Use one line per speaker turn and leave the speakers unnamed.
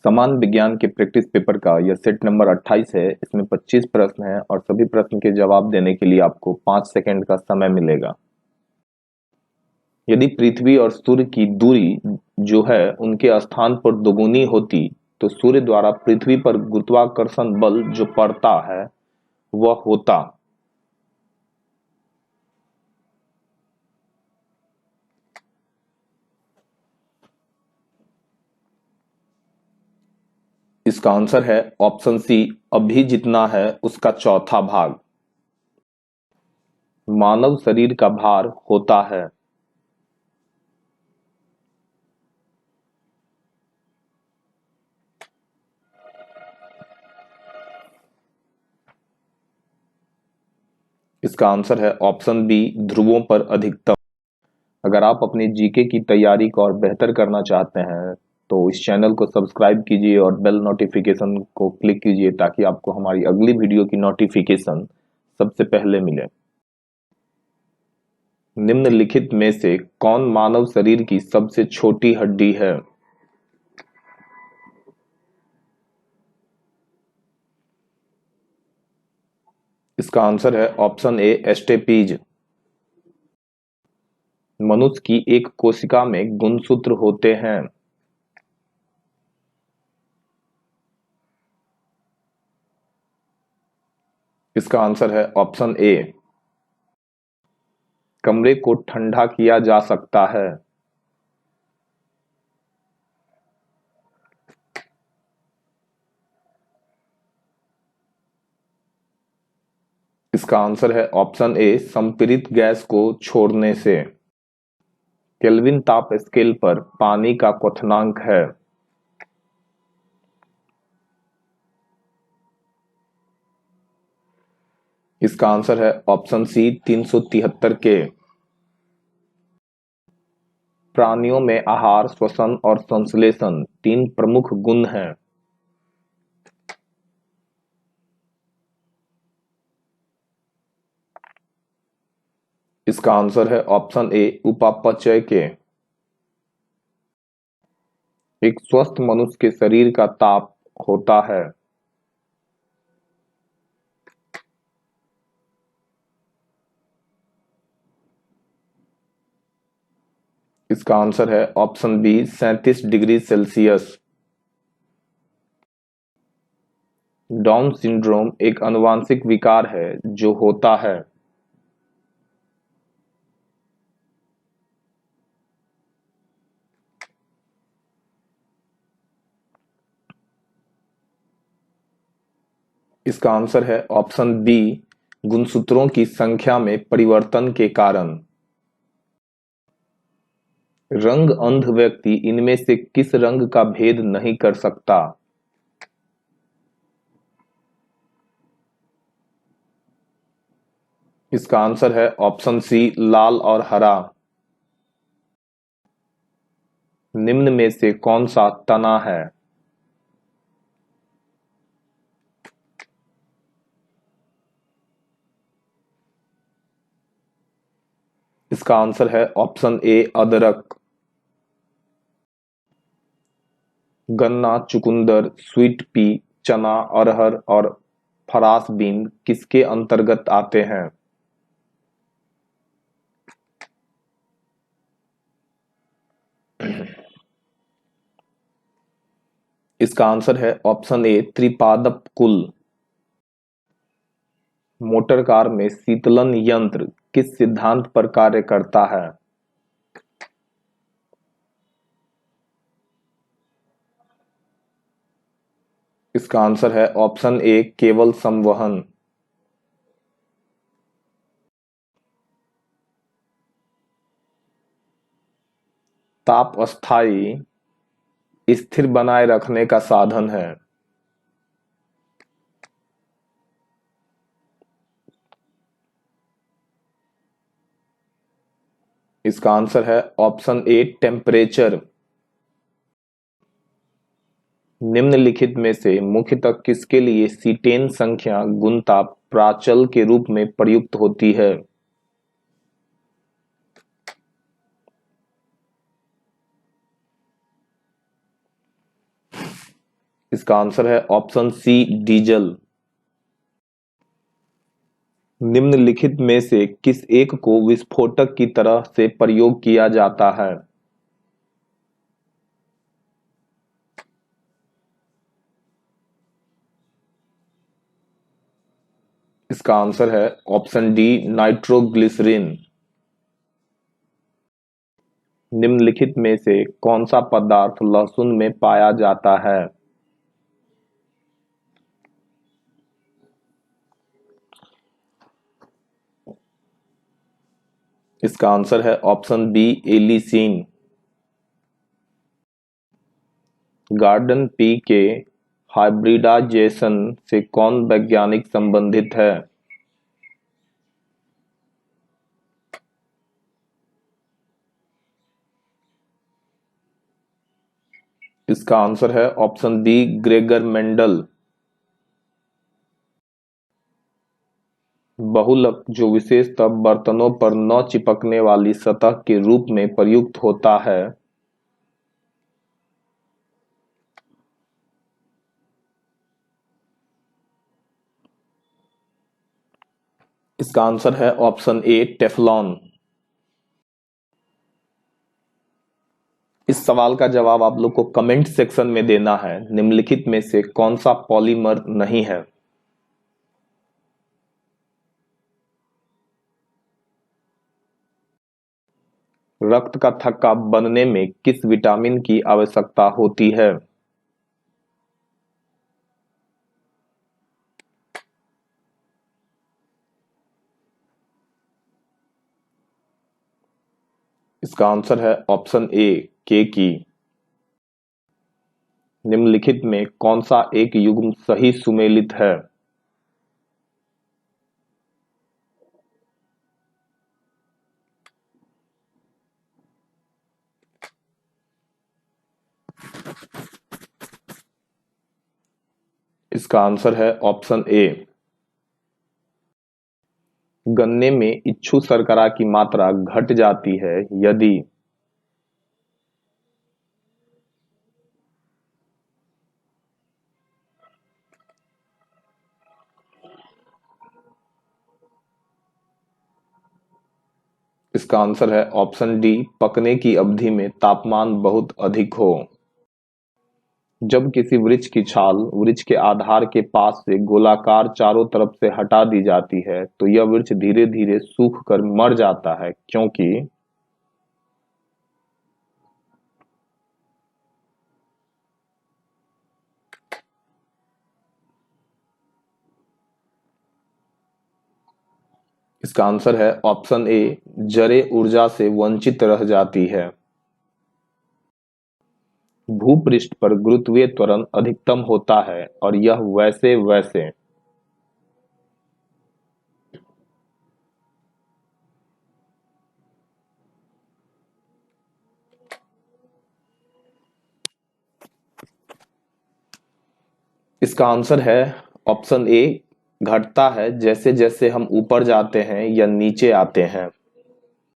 समान विज्ञान के प्रैक्टिस पेपर का यह सेट नंबर 28 है। इसमें 25 प्रश्न हैं और सभी प्रश्न के जवाब देने के लिए आपको 5 सेकंड का समय मिलेगा। यदि पृथ्वी और सूर्य की दूरी जो है उनके स्थान पर दोगुनी होती तो सूर्य द्वारा पृथ्वी पर गुरुत्वाकर्षण बल जो पड़ता है वह होता। इसका आंसर है ऑप्शन सी, अभी जितना है उसका चौथा भाग। मानव शरीर का भार होता है। इसका आंसर है ऑप्शन बी, ध्रुवों पर अधिकतम। अगर आप अपनी जीके की तैयारी को और बेहतर करना चाहते हैं तो इस चैनल को सब्सक्राइब कीजिए और बेल नोटिफिकेशन को क्लिक कीजिए ताकि आपको हमारी अगली वीडियो की नोटिफिकेशन सबसे पहले मिले। निम्नलिखित में से कौन मानव शरीर की सबसे छोटी हड्डी है? इसका आंसर है ऑप्शन ए, स्टेपीज। मनुष्य की एक कोशिका में गुणसूत्र होते हैं। इसका आंसर है ऑप्शन ए, कमरे को ठंडा किया जा सकता है। इसका आंसर है ऑप्शन ए, संपीड़ित गैस को छोड़ने से। केल्विन ताप स्केल पर पानी का क्वथनांक है। इसका आंसर है ऑप्शन सी, 373 के। प्राणियों में आहार, श्वसन और संश्लेषण तीन प्रमुख गुण हैं। इसका आंसर है ऑप्शन ए, उपापचय के। एक स्वस्थ मनुष्य के शरीर का ताप होता है। इसका आंसर है option B, 37 degree Celsius. Down syndrome एक आनुवंशिक विकार है जो होता है। इसका आंसर है ऑप्शन बी, गुणसूत्रों की संख्या में परिवर्तन के कारण। रंग अंध व्यक्ति इनमें से किस रंग का भेद नहीं कर सकता? इसका आंसर है ऑप्शन सी, लाल और हरा। निम्न में से कौन सा तना है? इसका आंसर है ऑप्शन ए, अदरक। गन्ना, चुकंदर, स्वीट पी, चना, अरहर और फरास बीन किसके अंतर्गत आते हैं? इसका आंसर है ऑप्शन ए, त्रिपादप कुल। मोटर कार में शीतलन यंत्र किस सिद्धांत पर कार्य करता है? इसका आंसर है ऑप्शन ए, केवल संवहन। ताप अस्थाई स्थिर बनाए रखने का साधन है। इसका आंसर है ऑप्शन ए, टेम्परेचर। निम्नलिखित में से मुख्यतः किसके लिए सीटेन संख्या गुणता प्राचल के रूप में प्रयुक्त होती है? इसका आंसर है ऑप्शन सी डीजल। निम्नलिखित में से किस एक को विस्फोटक की तरह से प्रयोग किया जाता है? इसका आंसर है ऑप्शन डी नाइट्रोग्लिसरीन। निम्नलिखित में से कौन सा पदार्थ लहसुन में पाया जाता है? इसका आंसर है ऑप्शन बी एलिसीन। गार्डन पी के हाइब्रिडाइजेशन से कौन वैज्ञानिक संबंधित है? इसका आंसर है ऑप्शन बी ग्रेगर मेंडल। बहुलक जो विशेषतः बर्तनों पर न चिपकने वाली सतह के रूप में प्रयुक्त होता है। इसका आंसर है ऑप्शन ए टेफलॉन। इस सवाल का जवाब आप लोग को कमेंट सेक्शन में देना है। निम्नलिखित में से कौन सा पॉलीमर नहीं है? रक्त का थक्का बनने में किस विटामिन की आवश्यकता होती है? इसका आंसर है ऑप्शन ए के की। निम्नलिखित में कौन सा एक युग्म सही सुमेलित है? इसका आंसर है ऑप्शन ए। गन्ने में इच्छु शर्करा की मात्रा घट जाती है यदि। इसका आंसर है ऑप्शन डी पकने की अवधि में तापमान बहुत अधिक हो। जब किसी वृक्ष की छाल वृक्ष के आधार के पास से गोलाकार चारों तरफ से हटा दी जाती है तो यह वृक्ष धीरे धीरे सूख कर मर जाता है, क्योंकि। इसका आंसर है ऑप्शन ए जड़ें ऊर्जा से वंचित रह जाती है। भूपृष्ठ पर गुरुत्वीय त्वरण अधिकतम होता है और यह वैसे वैसे। इसका आंसर है ऑप्शन ए घटता है जैसे जैसे हम ऊपर जाते हैं या नीचे आते हैं।